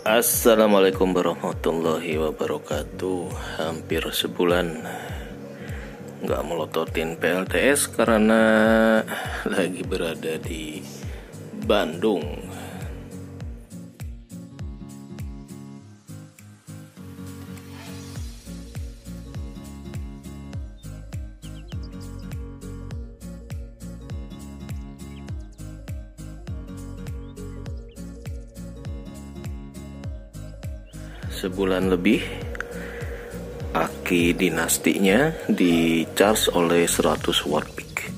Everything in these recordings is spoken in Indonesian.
Assalamualaikum warahmatullahi wabarakatuh. Hampir sebulan nggak melototin PLTS karena lagi berada di Bandung. Sebulan lebih aki dinastinya di charge oleh 100 watt peak.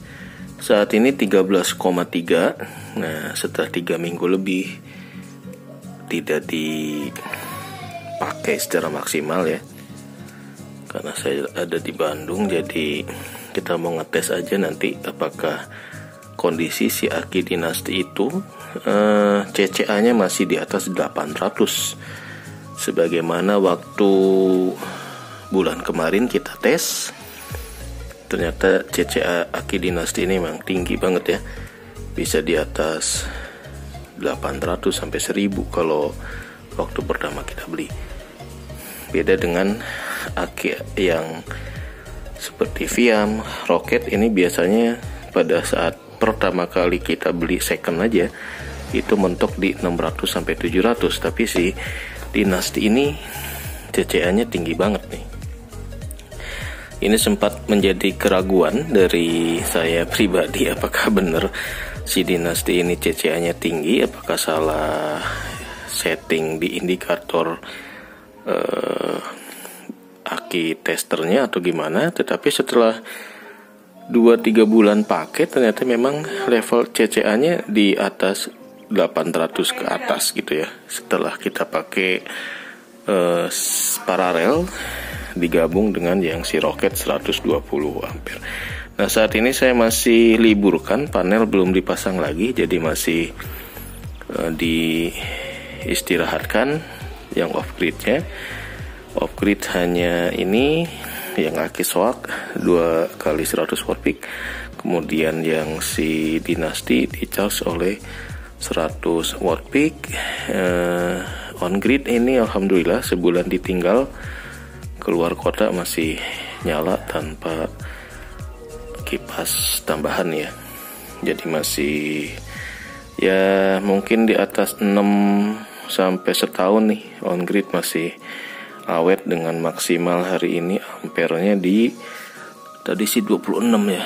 Saat ini 13,3. Nah, setelah 3 minggu lebih tidak dipakai secara maksimal ya, karena saya ada di Bandung. Jadi kita mau ngetes aja nanti apakah kondisi si aki dinasti itu CCA nya masih di atas 800, sebagaimana waktu bulan kemarin kita tes. Ternyata CCA aki dinasti ini memang tinggi banget ya, bisa di atas 800 sampai 1000 kalau waktu pertama kita beli. Beda dengan aki yang seperti Viam, Rocket, ini biasanya pada saat pertama kali kita beli second aja itu mentok di 600 sampai 700, tapi si dinasti ini CCA-nya tinggi banget nih. Ini sempat menjadi keraguan dari saya pribadi, apakah benar si dinasti ini CCA-nya tinggi, apakah salah setting di indikator aki testernya atau gimana. Tetapi setelah 2-3 bulan pakai, ternyata memang level CCA-nya di atas 800 ke atas gitu ya, setelah kita pakai paralel digabung dengan yang si Rocket 120 ampere. Nah, saat ini saya masih liburkan, panel belum dipasang lagi, jadi masih diistirahatkan yang off gridnya. Off grid hanya ini yang aki soak 2 kali 100 watt peak, kemudian yang si dinasti di charge oleh 100 watt peak. On grid ini alhamdulillah sebulan ditinggal keluar kota masih nyala tanpa kipas tambahan ya. Jadi masih ya mungkin di atas 6 sampai setahun nih on grid, masih awet dengan maksimal hari ini ampernya di tadi sih 26 ya.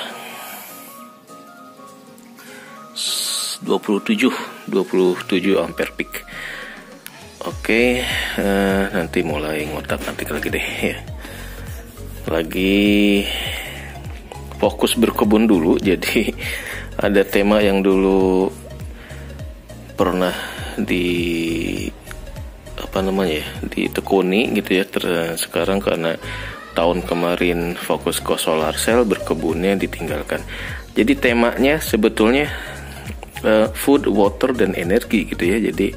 27 ampere peak. Oke, nanti mulai ngotak-ngatik lagi deh ya. Lagi fokus berkebun dulu, jadi ada tema yang dulu pernah ditekuni gitu ya. Sekarang karena tahun kemarin fokus ke solar cell, berkebunnya ditinggalkan. Jadi temanya sebetulnya food, water, dan energi gitu ya. Jadi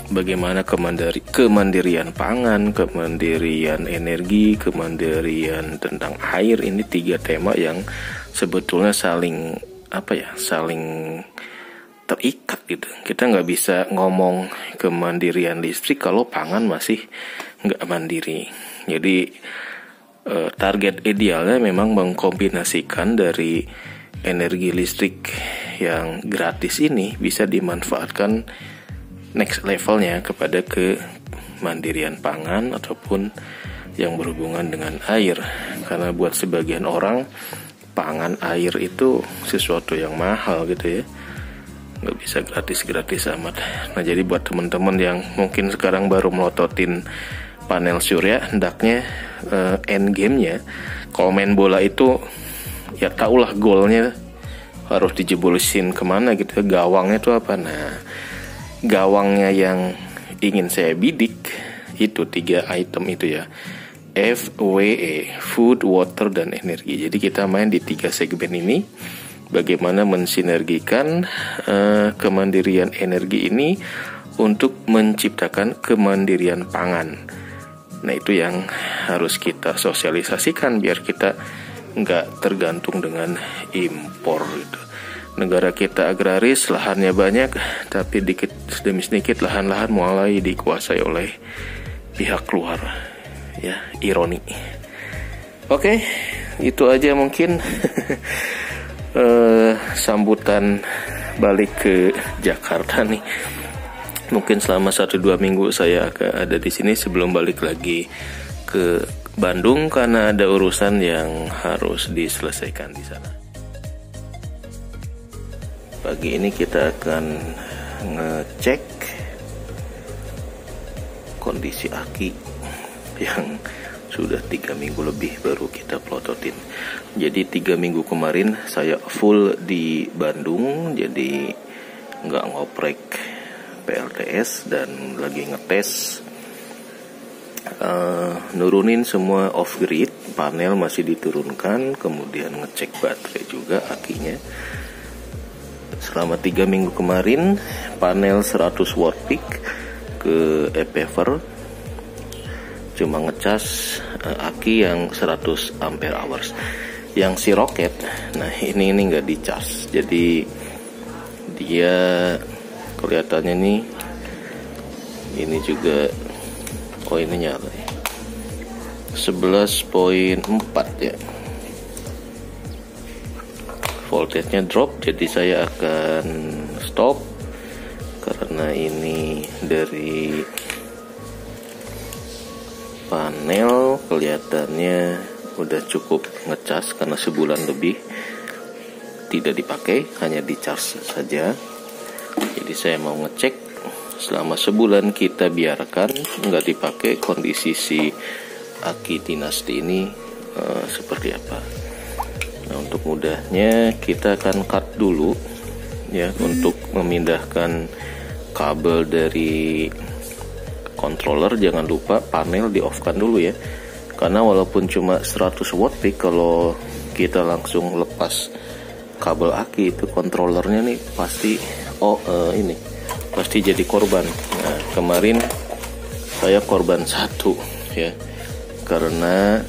bagaimana kemandirian pangan, kemandirian energi, kemandirian tentang air. Ini 3 tema yang sebetulnya saling terikat gitu. Kita nggak bisa ngomong kemandirian listrik kalau pangan masih nggak mandiri. Jadi target idealnya memang mengkombinasikan dari energi listrik yang gratis ini bisa dimanfaatkan next levelnya kepada kemandirian pangan ataupun yang berhubungan dengan air. Karena buat sebagian orang pangan, air itu sesuatu yang mahal gitu ya, nggak bisa gratis-gratis amat. Nah, jadi buat teman-teman yang mungkin sekarang baru melototin panel surya, hendaknya end game-nya kalau main bola itu ya taulah golnya harus dijebolisin kemana gitu ya, gawangnya itu apa. Nah, gawangnya yang ingin saya bidik itu 3 item itu ya, FWE, food, water, dan energi. Jadi kita main di 3 segmen ini, bagaimana mensinergikan kemandirian energi ini untuk menciptakan kemandirian pangan. Nah, itu yang harus kita sosialisasikan biar kita nggak tergantung dengan impor gitu. negara kita agraris, lahannya banyak, tapi dikit demi sedikit lahan-lahan mulai dikuasai oleh pihak luar. Ya, ironi. Oke, itu aja mungkin sambutan balik ke Jakarta nih. Mungkin selama 1-2 minggu saya akan ada di sini sebelum balik lagi ke Bandung karena ada urusan yang harus diselesaikan di sana. Pagi ini kita akan ngecek kondisi aki yang sudah 3 minggu lebih baru kita plototin. Jadi 3 minggu kemarin saya full di Bandung, jadi nggak ngoprek PLTS dan lagi ngetes nurunin semua off grid, panel masih diturunkan, kemudian ngecek baterai juga akinya. Selama 3 minggu kemarin panel 100 watt peak ke ePaver, cuma ngecas aki yang 100 ampere hours. Yang si roket, nah ini nggak dicas, jadi dia kelihatannya nih ini juga ini nyala 11.4 ya. Voltage-nya drop, jadi saya akan stop karena ini dari panel kelihatannya udah cukup ngecas karena sebulan lebih tidak dipakai, hanya dicas saja. Jadi saya mau ngecek selama sebulan kita biarkan nggak dipakai, kondisi si aki dinasti ini seperti apa. Nah, untuk mudahnya kita akan cut dulu ya untuk memindahkan kabel dari controller. Jangan lupa panel di off kan dulu ya, karena walaupun cuma 100 watt peak, kalau kita langsung lepas kabel aki itu controllernya nih pasti ini pasti jadi korban. Nah, kemarin saya korban satu ya, karena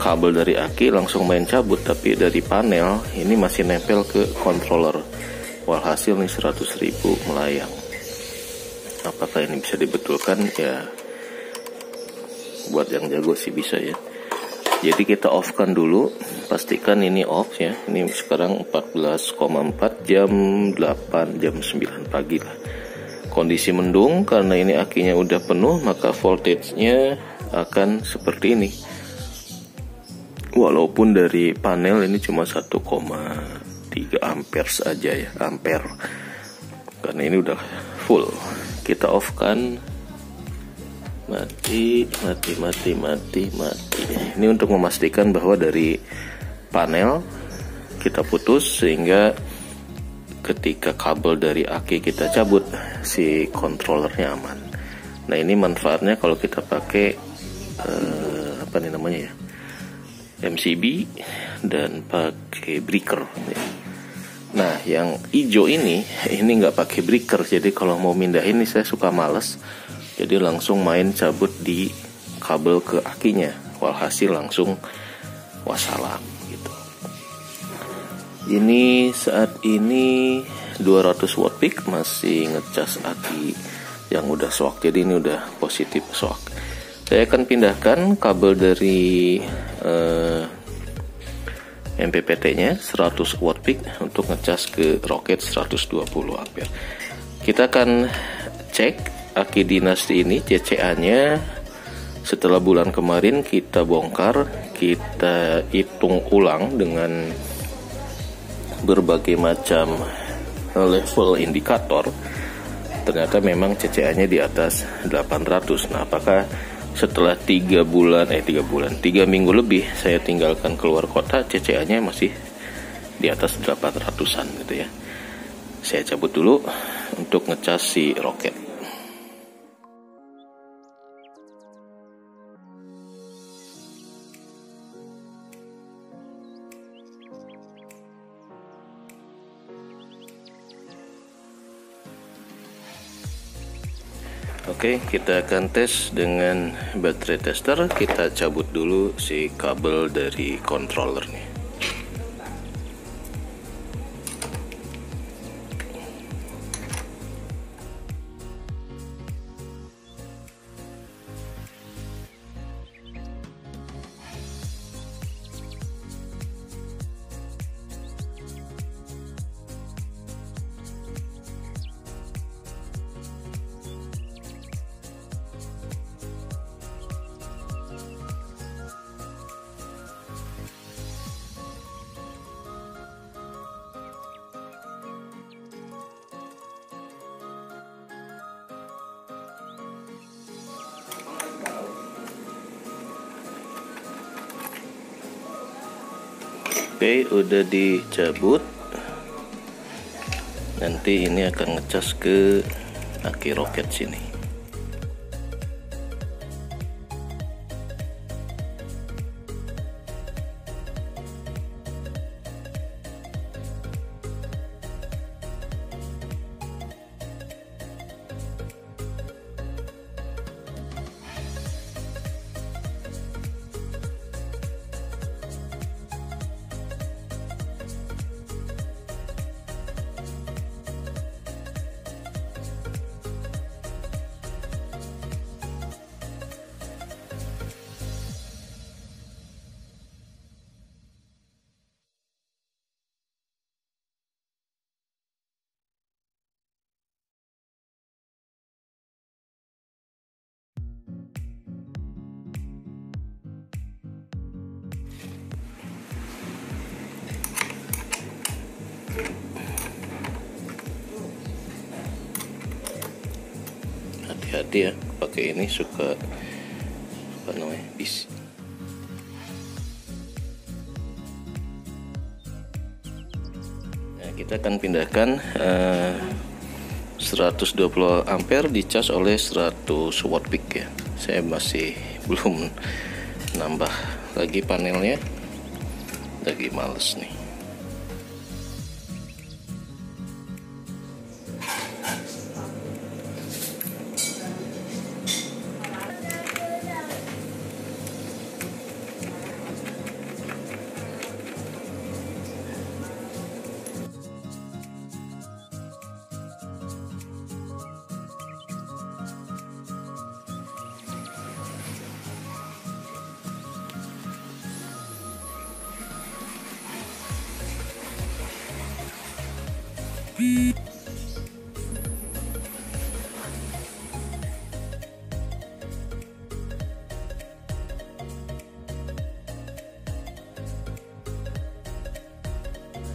kabel dari aki langsung main cabut, tapi dari panel ini masih nempel ke controller. Walhasil nih 100.000 melayang. Apakah ini bisa dibetulkan? Ya, buat yang jago sih bisa ya. Jadi kita off kan dulu, pastikan ini off ya. Ini sekarang 14,4 jam 8 jam 9 pagi lah. Kondisi mendung karena ini akinya udah penuh, maka voltage-nya akan seperti ini. Walaupun dari panel ini cuma 1,3 ampere saja ya, ampere. Karena ini udah full. Kita off kan, mati. Ini untuk memastikan bahwa dari panel kita putus sehingga ketika kabel dari aki kita cabut si controllernya aman. Nah, ini manfaatnya kalau kita pakai apa nih namanya ya, MCB dan pakai breaker. Nah, yang hijau ini nggak pakai breaker, jadi kalau mau mindah ini saya suka males, jadi langsung main cabut di kabel ke akinya, walhasil langsung wassalam gitu. Ini saat ini 200 watt peak masih ngecas aki yang udah soak, jadi ini udah positif soak. Saya akan pindahkan kabel dari MPPT-nya 100 watt peak untuk ngecas ke roket 120 ampere. Kita akan cek aki dinasti ini CCA-nya. Setelah bulan kemarin kita bongkar, kita hitung ulang dengan berbagai macam level indikator. Ternyata memang CCA-nya di atas 800. Nah, apakah setelah 3 minggu lebih saya tinggalkan keluar kota, CCA-nya masih di atas 800-an gitu ya. Saya cabut dulu untuk ngecas si roket. Oke, kita akan tes dengan baterai tester. Kita cabut dulu si kabel dari controllernya. Oke, udah dicabut. Nanti ini akan ngecas ke aki roket sini. Hati-hati ya, pakai ini suka apa namanya, bis. Nah, kita akan pindahkan 120 ampere dicas oleh 100 watt peak ya. Saya masih belum nambah lagi panelnya, lagi males nih.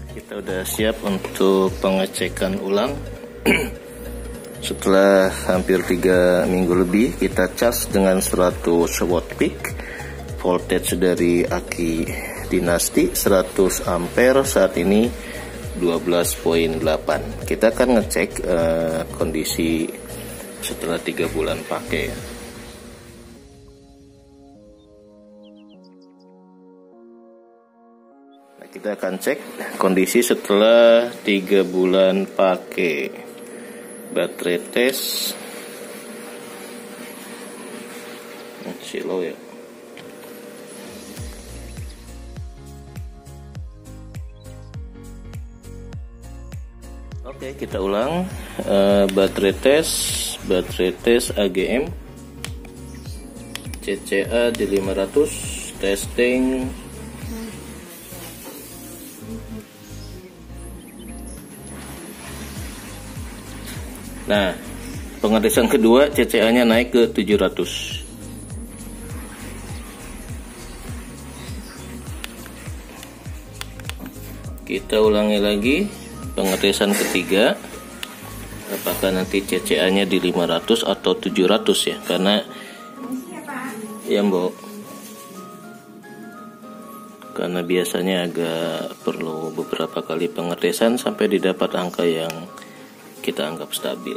Kita udah siap untuk pengecekan ulang. Setelah hampir 3 minggu lebih kita cas dengan 100 watt peak, voltage dari aki dinasti 100 ampere, saat ini 12,8. Kita akan ngecek kondisi setelah 3 bulan pakai ya. Kita akan cek kondisi setelah 3 bulan pakai. Baterai tes silo ya. Oke, kita ulang. Baterai tes AGM CCA di 500, testing. Nah, pengetesan kedua CCA-nya naik ke 700. Kita ulangi lagi pengetesan ketiga. Apakah nanti CCA-nya di 500 atau 700 ya? Karena ya, Mbok. Karena biasanya agak perlu beberapa kali pengetesan sampai didapat angka yang kita anggap stabil.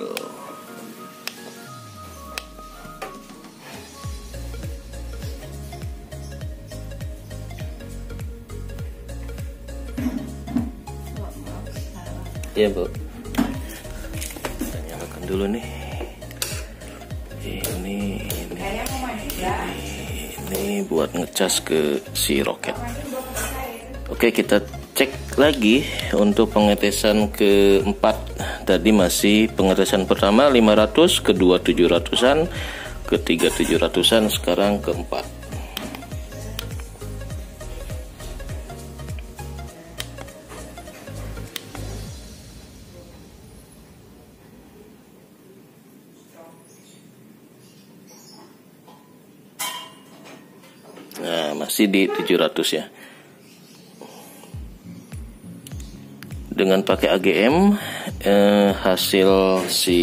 Ya, Bu. Kita nyalakan dulu nih. Ini buat ngecas ke si roket. Oke, kita cek lagi untuk pengetesan keempat. Tadi masih pengetesan pertama 500, kedua 700-an, ketiga 700-an, sekarang keempat. Nah, masih di 700 ya. Dengan pakai AGM, hasil si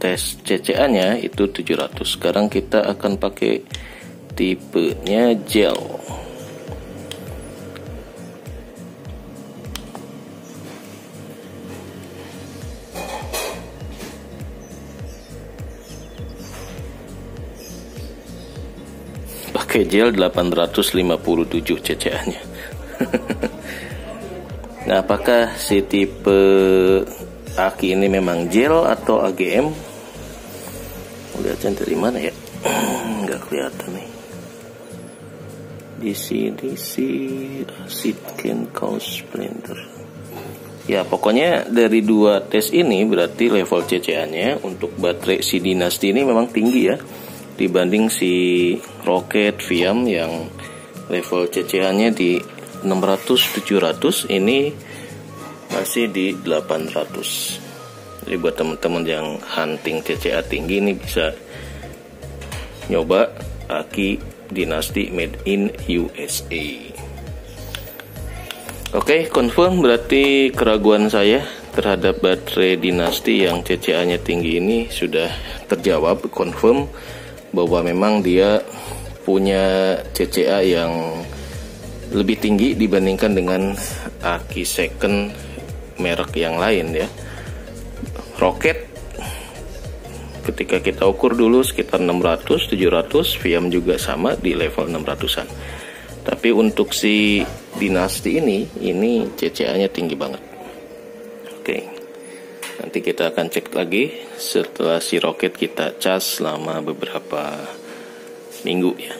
tes CCA-nya itu 700. Sekarang kita akan pakai tipenya gel. pakai gel 857 CCA-nya. Nah, apakah si tipe aki ini memang gel atau AGM? Lihatnya dari mana ya? Nggak kelihatan nih. DC acid can cause splinter. Ya, pokoknya dari dua tes ini berarti level CCA-nya untuk baterai si Dynasty ini memang tinggi ya, dibanding si Rocket Viam yang level CCA-nya di 600-700, ini masih di 800. Jadi buat teman-teman yang hunting CCA tinggi ini bisa nyoba aki Dynasty made in USA. Oke, confirm berarti keraguan saya terhadap baterai Dynasty yang CCA-nya tinggi ini sudah terjawab, confirm bahwa memang dia punya CCA yang lebih tinggi dibandingkan dengan aki second merek yang lain ya. Rocket ketika kita ukur dulu sekitar 600-700, Viam juga sama di level 600-an. Tapi untuk si Dynasty ini CCA-nya tinggi banget. Oke. Nanti kita akan cek lagi setelah si Rocket kita cas selama beberapa minggu ya.